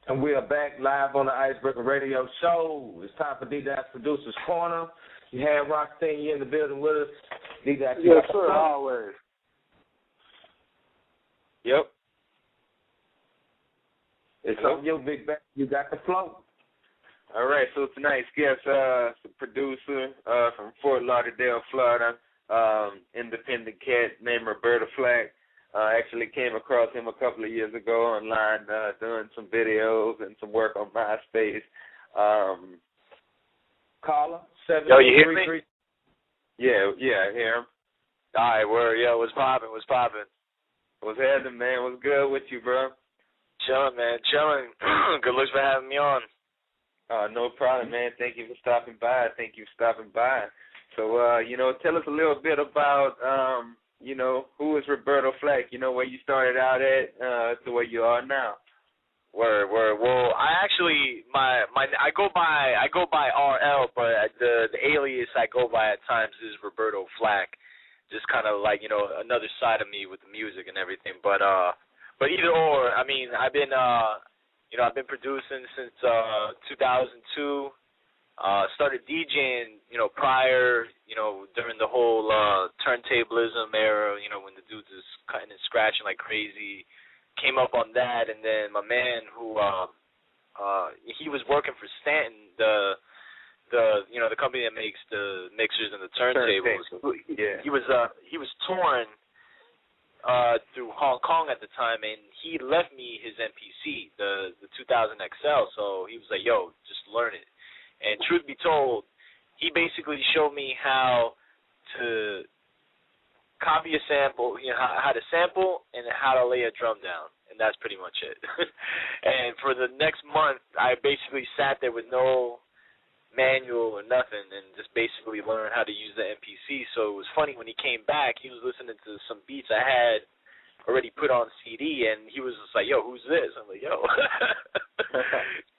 And we are back live on the Icebreaker Radio Show. It's time for Dee Dot's Producer's Corner. You have Rockstein here in the building with us. Dee Dot, yes, sir, always. Yep. It's on your big back. You got the flow. All right, so tonight's guest is a producer from Fort Lauderdale, Florida, independent cat named Roberto Flack. Actually came across him a couple of years ago online doing some videos and some work on MySpace. Caller, 733. Yo, you hear me? Yeah, I hear him. All right, word. Yo, what's poppin'? What's happening, man? What's good with you, bro? Chilling, man. Chilling. Good looks for having me on. No problem, man. Thank you for stopping by. So, tell us a little bit about, who is Roberto Flack? Where you started out at to where you are now. Word. Well, I actually I go by RL, but the alias I go by at times is Roberto Flack. Just kind of like another side of me with the music and everything. But either or, I mean, I've been producing since 2002. Started DJing, prior, during the whole turntablism era, when the dudes is cutting and scratching like crazy. Came up on that, and then my man who he was working for Stanton, the company that makes the mixers and the turntables. Yeah. He was touring through Hong Kong at the time, and he left me his MPC, the 2000 XL. So he was like, "Yo, just learn it." And truth be told, he basically showed me how to copy a sample, how to sample and how to lay a drum down, and that's pretty much it. And for the next month, I basically sat there with no manual or nothing and just basically learned how to use the MPC. So it was funny when he came back, he was listening to some beats I had already put on CD, and he was just like, "Yo, who's this?" I'm like, "Yo."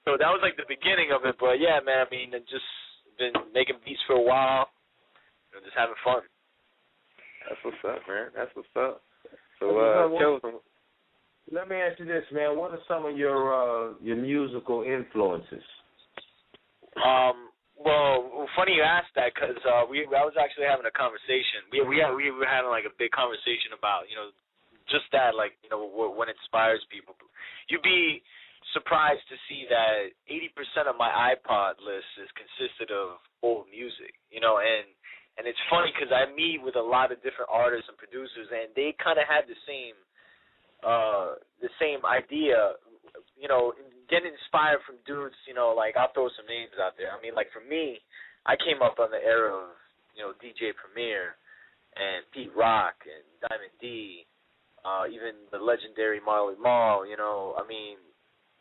So that was like the beginning of it. But yeah, man, I mean, I've just been making beats for a while, just having fun. That's what's up, man. That's what's up. So, let me ask you this, man. What are some of your musical influences? Well, funny you asked that, because I was actually having a conversation. We were having like a big conversation about just that, like what inspires people. You'd be surprised to see that 80% of my iPod list is consisted of old music, and it's funny because I meet with a lot of different artists and producers, and they kind of had the same idea, getting inspired from dudes, like I'll throw some names out there. I mean, like for me, I came up on the era of, DJ Premier and Pete Rock and Diamond D, even the legendary Marley Marl, I mean,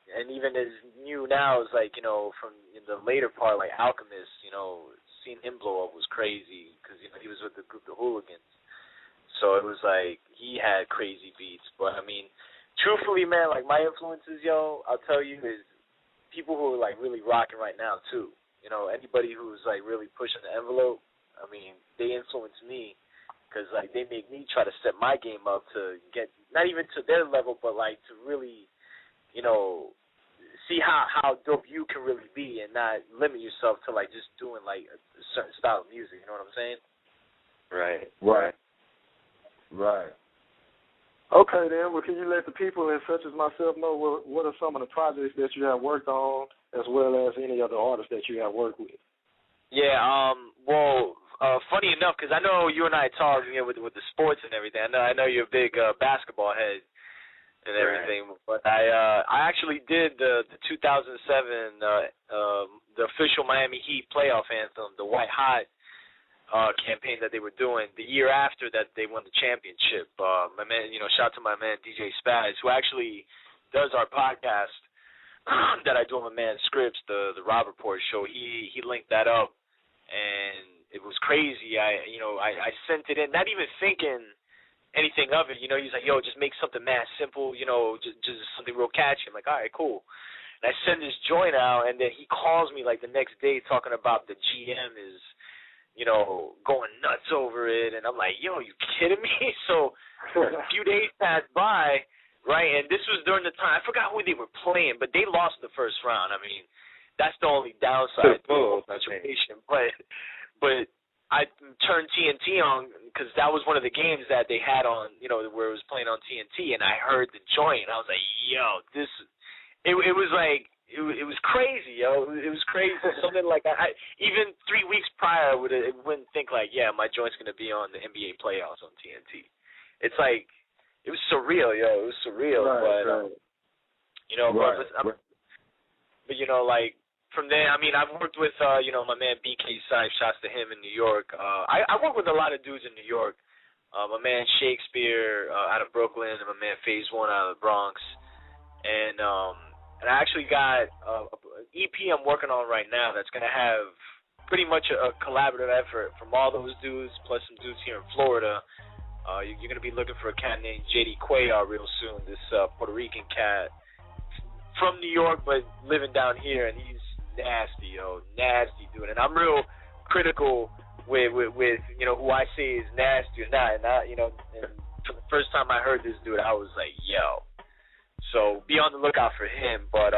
and even as new now is like, from in the later part, like Alchemist, seeing him blow up was crazy because, he was with the group The Hooligans. So it was like he had crazy beats. But, I mean, truthfully, man, like my influences, I'll tell you, is people who are like really rocking right now, too. Anybody who's like really pushing the envelope, I mean, they influence me because, like, they make me try to set my game up to get, not even to their level, but, like, to really, see how dope you can really be and not limit yourself to, like, just doing, like, a certain style of music. You know what I'm saying? Right. Okay, then. Well, can you let the people, and such as myself, know what are some of the projects that you have worked on, as well as any other artists that you have worked with? Yeah. Well, funny enough, because I know you and I talked with the sports and everything. I know you're a big basketball head and everything, right. But I actually did the 2007 the official Miami Heat playoff anthem, the White Hot campaign that they were doing the year after that they won the championship. My man, shout out to my man DJ Spaz, who actually does our podcast that I do with my man Scripps, the Rob Report show. He linked that up, and it was crazy. I sent it in, not even thinking anything of it. He's like, "Yo, just make something mad simple, just something real catchy." I'm like, "All right, cool." And I send this joint out, and then he calls me like the next day talking about the GM is, going nuts over it. And I'm like, "Yo, you kidding me?" So a few days passed by, right? And this was during the time, I forgot who they were playing, but they lost the first round. I mean, that's the only downside to the situation. But I turned TNT on because that was one of the games that they had on, where it was playing on TNT, and I heard the joint, and I was like, yo, it was like, it was crazy, yo. It was crazy. Something like I even 3 weeks prior, I wouldn't think like, yeah, my joint's going to be on the NBA playoffs on TNT. It's like, it was surreal, yo. It was surreal. Right. But like, from there, I mean, I've worked with, my man BK Sipe, shouts to him in New York. I work with a lot of dudes in New York. My man Shakespeare out of Brooklyn, and my man Phase One out of the Bronx. And I actually got an EP I'm working on right now that's going to have pretty much a collaborative effort from all those dudes, plus some dudes here in Florida. You're going to be looking for a cat named JD Cuellar real soon, this Puerto Rican cat from New York but living down here, and he's nasty, nasty dude. And I'm real critical with who I say is nasty or not. And for the first time I heard this dude, I was like, yo. So be on the lookout for him. But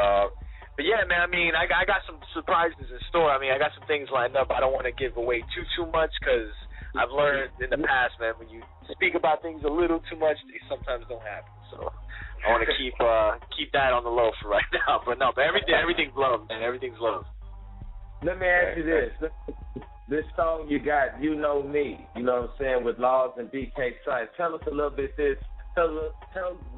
yeah, man, I mean, I got some surprises in store. I mean, I got some things lined up. I don't want to give away too much because I've learned in the past, man, when you speak about things a little too much, they sometimes don't happen. So I want to keep that on the low for right now. But everything's love, man. Everything's love. Let me ask you this. This song you got, You Know Me, you know what I'm saying, with Laws and BK Sipe. Tell us a little bit Tell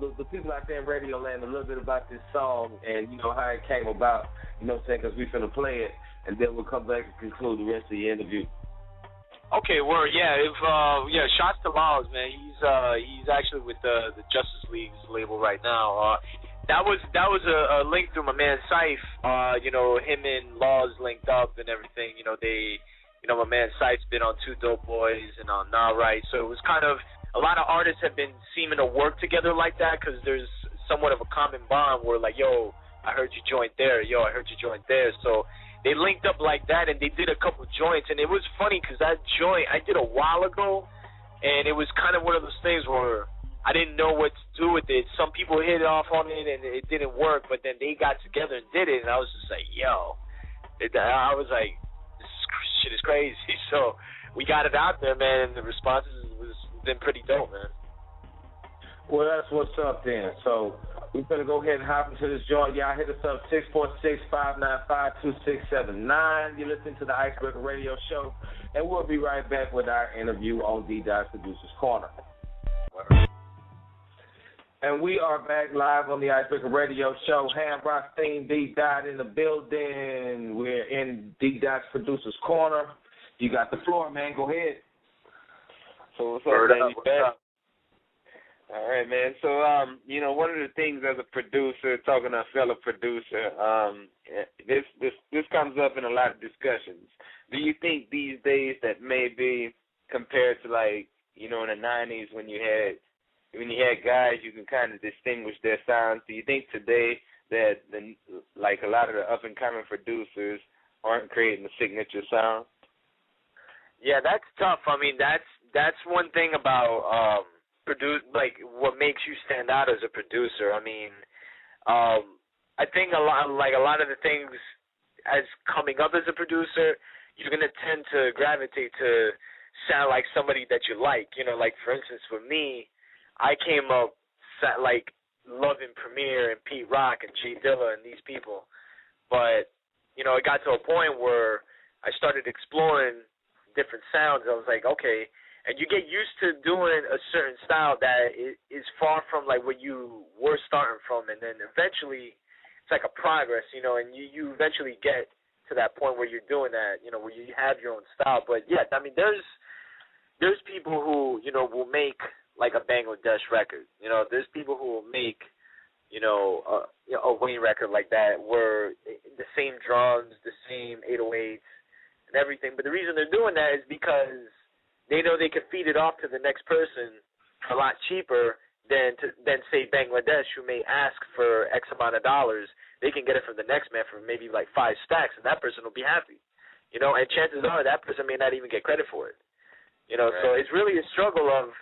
the people out there in Radio Land a little bit about this song and, how it came about, you know what I'm saying, because we're going to play it, and then we'll come back and conclude the rest of the interview. Okay, word, yeah. Shouts to Laws, man. He's actually with the Justice League's label right now. That was a link through my man Sipe. Him and Laws linked up and everything. My man Sipe's been on Two Dope Boys and on Nah Right, so it was kind of, a lot of artists have been seeming to work together like that because there's somewhat of a common bond where like, yo, I heard you joint there. Yo, I heard you joint there. So they linked up like that, and they did a couple joints. And it was funny because that joint I did a while ago, and it was kind of one of those things where I didn't know what to do with it. Some people hit off on it, and it didn't work, but then they got together and did it, and I was just like, yo. I was like, this shit is crazy. So we got it out there, man, and the responses was been pretty dope, man. Well, that's what's up then. So we're going to go ahead and hop into this joint. Y'all hit us up, 646-595-2679. You're listening to the Icebreaker Radio Show, and we'll be right back with our interview on Dee Dot Producer's Corner. And we are back live on the Icebreaker Radio Show. Ham Rothstein, Dee Dot in the building. We're in Dee Dot's Producer's Corner. You got the floor, man. Go ahead. So what's up, man? All right, man. So, one of the things as a producer, talking to a fellow producer, this comes up in a lot of discussions. Do you think these days that maybe compared to like, in the 90s when you had guys you can kind of distinguish their sounds, do you think today that a lot of the up and coming producers aren't creating a signature sound? Yeah, that's tough. I mean, that's one thing about what makes you stand out as a producer. I mean, I think a lot of the things as coming up as a producer, you're gonna tend to gravitate to sound like somebody that you like. Like for instance, for me, I came up loving Premier and Pete Rock and Jay Dilla and these people, but it got to a point where I started exploring different sounds. I was like, okay, and you get used to doing a certain style that is far from like what you were starting from, and then eventually it's like a progress, and you eventually get to that point where you're doing that, where you have your own style. But yeah, I mean, there's people who will make like a Bangladesh record. There's people who will make a Wayne record like that, where the same drums, the same 808s. And everything, but the reason they're doing that is because they know they can feed it off to the next person a lot cheaper than say Bangladesh, who may ask for X amount of dollars. They can get it from the next man for maybe like 5 stacks, and that person will be happy. And chances are that person may not even get credit for it. Right. So it's really a struggle of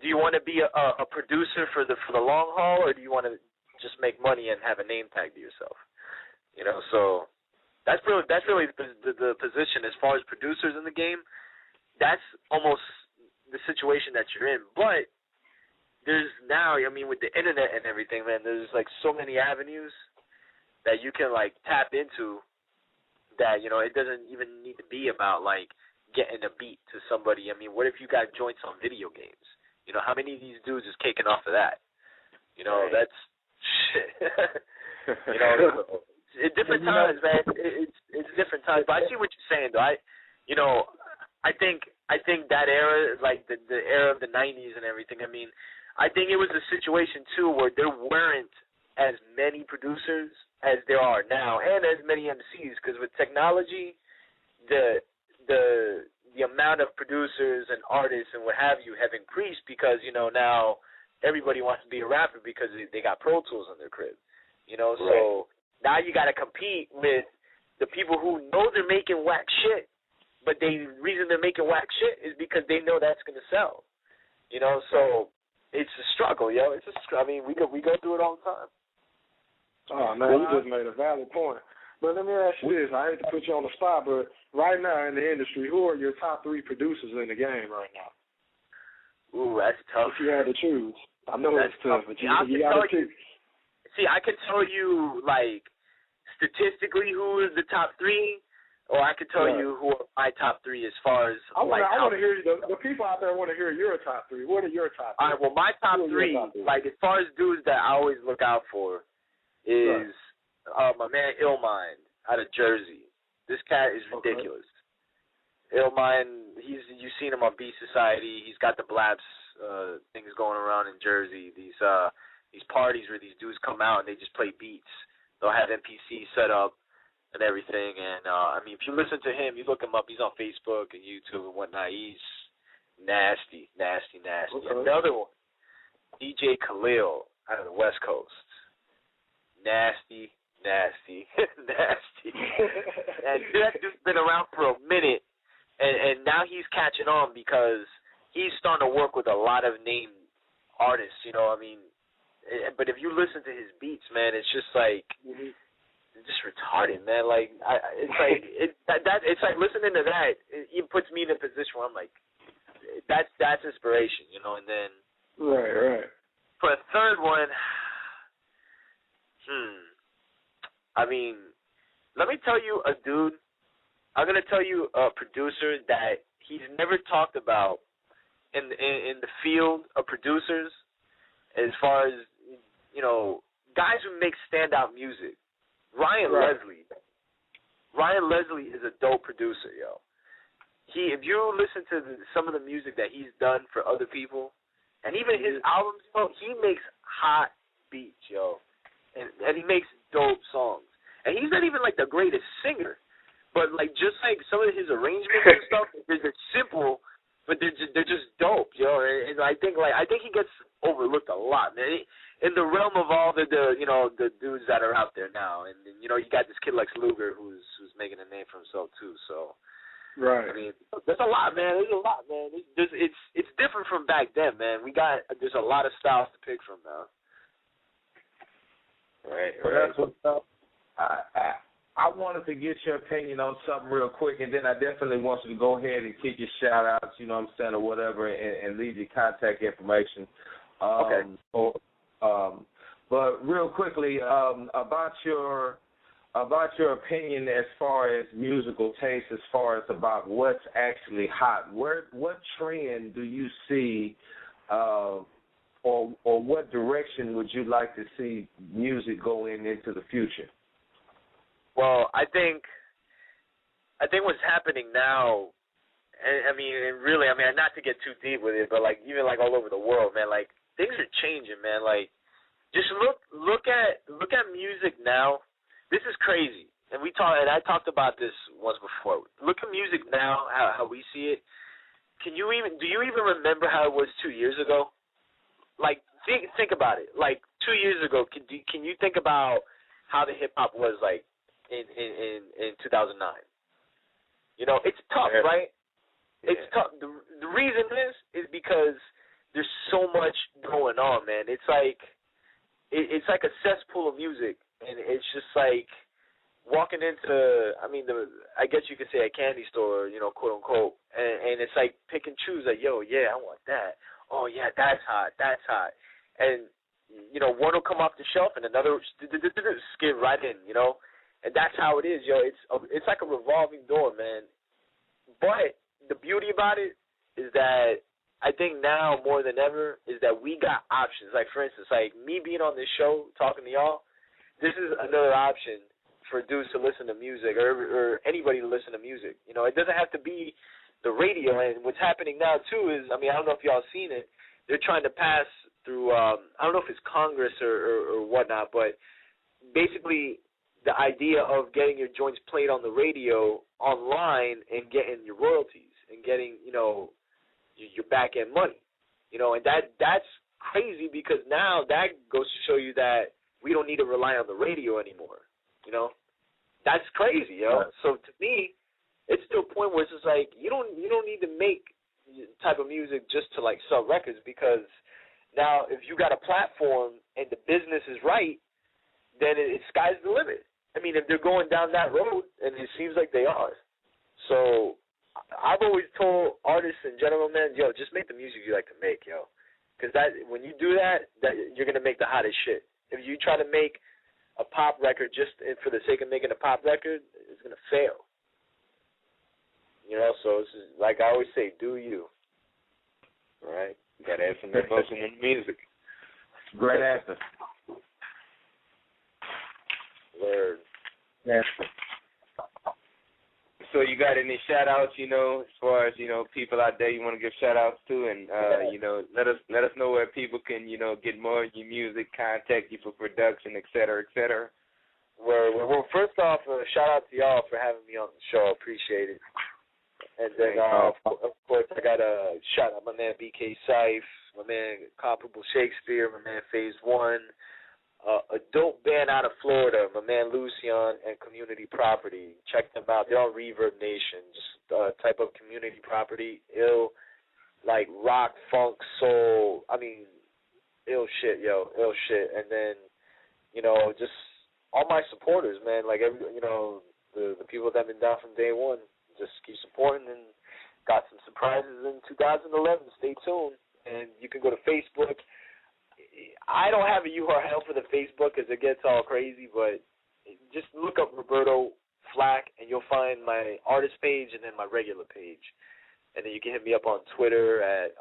do you want to be a producer for the long haul, or do you want to just make money and have a name tag to yourself? You know, so that's really the position as far as producers in the game. That's almost the situation that you're in. But there's now, I mean, with the internet and everything, man, there's like so many avenues that you can like tap into that, you know, it doesn't even need to be about like getting a beat to somebody. I mean, what if you got joints on video games? You know, how many of these dudes is caking off of that? You know, that's shit. You know, it's different times, man. It's different times. But I see what you're saying, though. I think that era, like the era of the 90s and everything, I mean, I think it was a situation, too, where there weren't as many producers as there are now and as many MCs, because with technology, the amount of producers and artists and what have you have increased because, you know, now everybody wants to be a rapper because they got Pro Tools in their crib, you know, right. So now you got to compete with the people who know they're making whack shit, but the reason they're making whack shit is because they know that's going to sell, you know, so it's a struggle, yo. I mean, we go through it all the time. Oh, man, you just made a valid point. But let me ask you this. I hate to put you on the spot, but right now in the industry, who are your top 3 producers in the game right now? Ooh, that's tough. If you had to choose. I know that's tough, but you got to pick. See, I could tell you, like, statistically who is the top 3, or I could tell you who are my top 3 as far as, I want to hear, the people out there want to hear your top 3. What are your top 3? All right, well, my top 3, like, as far as dudes that I always look out for is my man Illmind out of Jersey. This cat is ridiculous. Okay. Illmind, you've seen him on Beat Society. He's got the Blaps things going around in Jersey. These parties where these dudes come out and they just play beats. They'll have MPC set up and everything. And I mean, if you listen to him, you look him up. He's on Facebook and YouTube and whatnot. He's nasty. Okay. Another one, DJ Khalil out of the West Coast. Nasty. And that dude's been around for a minute, and now he's catching on because he's starting to work with a lot of named artists, you know, I mean, but if you listen to his beats, man, it's just like, it's just retarded, man, like, it's like listening to that, it puts me in a position where I'm like, that's inspiration, you know, and then, right. For a third one, I mean, let me tell you a dude. I'm gonna tell you a producer that he's never talked about in the field of producers, as far as, you know, guys who make standout music. Ryan Leslie. Ryan Leslie is a dope producer, yo. If you listen to some of the music that he's done for other people, and even his albums, yo, he makes hot beats, yo. And he makes dope songs. And he's not even like the greatest singer, but like just like some of his arrangements and stuff, they're simple, but they're just dope, yo. And I think he gets overlooked a lot, man. In the realm of all the you know, the dudes that are out there now, and you know, you got this kid Lex Luger who's making a name for himself too. So right. I mean, there's a lot, man. It's different from back then, man. There's a lot of styles to pick from now. Right. Well, that's what's up. I wanted to get your opinion on something real quick, and then I definitely want you to go ahead and kick your shout-outs, you know what I'm saying, or whatever, and leave your contact information. Okay. But real quickly, about your opinion as far as musical taste, as far as about what's actually hot, what trend do you see, or what direction would you like to see music going into the future? Well, I think what's happening now, I mean, not to get too deep with it, but like even like all over the world, man, like things are changing, man. Like just look at music now. This is crazy, and I talked about this once before. Look at music now, how we see it. Do you even remember how it was 2 years ago? Like think about it. Like 2 years ago, can you think about how the hip hop was like in 2009? You know, it's tough, right? It's tough. The reason is because there's so much going on, man. It's like it's like a cesspool of music, and it's just like walking into, I guess you could say a candy store, quote unquote, and it's like pick and choose, like, yo, yeah, I want that. Oh yeah, that's hot, and one will come off the shelf and another skid right in, and that's how it is, yo. It's like a revolving door, man. But the beauty about it is that I think now more than ever is that we got options. Like, for instance, like me being on this show talking to y'all, this is another option for dudes to listen to music or anybody to listen to music. It doesn't have to be the radio. And what's happening now, too, is, I don't know if y'all seen it, they're trying to pass through, I don't know if it's Congress or whatnot, but basically the idea of getting your joints played on the radio online and getting your royalties and getting, your back-end money. And that's crazy because now that goes to show you that we don't need to rely on the radio anymore. That's crazy, yo. Right. So to me, it's to a point where it's just like you don't need to make type of music just to like sell records, because now if you got a platform and the business is right, then it's sky's the limit. If they're going down that road, and it seems like they are. So I've always told artists in general, man, yo, just make the music you like to make, yo, because that when you do that you're gonna make the hottest shit. If you try to make a pop record just for the sake of making a pop record, it's going to fail. So it's just, like I always say, do you. All right? You got to have some emotion in the music. Great answer. Word. Yes. So you got any shout-outs, as far as, people out there you want to give shout-outs to, and, let us know where people can, get more of your music, contact you for production, et cetera, et cetera. Well, first off, shout-out to y'all for having me on the show. Appreciate it. And then, of course, I got a shout-out my man BK Syfe, my man Comparable Shakespeare, my man Phase 1, a dope band out of Florida, my man Lucian and Community Property. Check them out. They're on Reverb Nation. Just type of Community Property. Ill, like rock, funk, soul. Ill shit, yo. Ill shit. And then, just all my supporters, man. Like, the people that have been down from day one. Just keep supporting, and got some surprises in 2011. Stay tuned. And you can go to Facebook. I don't have a URL for the Facebook because it gets all crazy, but just look up Roberto Flack, and you'll find my artist page and then my regular page. And then you can hit me up on Twitter at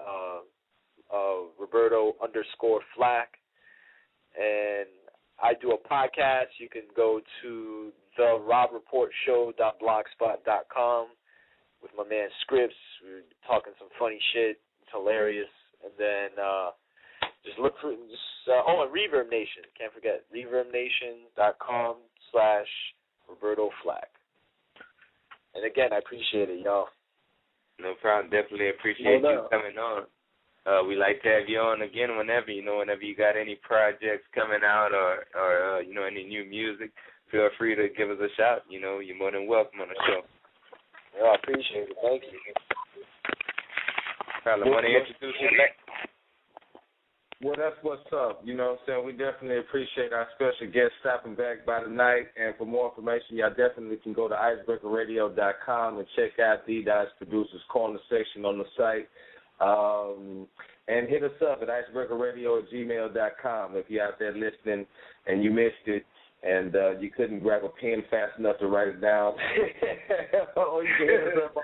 Roberto_Flack. And I do a podcast. You can go to therobreportshow.blogspot.com with my man Scripps. We're talking some funny shit. It's hilarious. And then just look for, and Reverb Nation. Can't forget, reverbnation.com/Roberto Flack. And again, I appreciate it, y'all. No problem. Definitely appreciate you coming on. We like to have you on again whenever you got any projects coming out or any new music. Feel free to give us a shout. You're more than welcome on the show. Yeah, I appreciate it. Thank you. I want to introduce you next. Well, that's what's up. You know what I'm saying? We definitely appreciate our special guest stopping back by the night. And for more information, y'all definitely can go to icebreakerradio.com and check out Dee Dot's Producers Corner section on the site. And hit us up at icebreakerradio@gmail.com if you're out there listening and you missed it and you couldn't grab a pen fast enough to write it down. Or you can hit us up on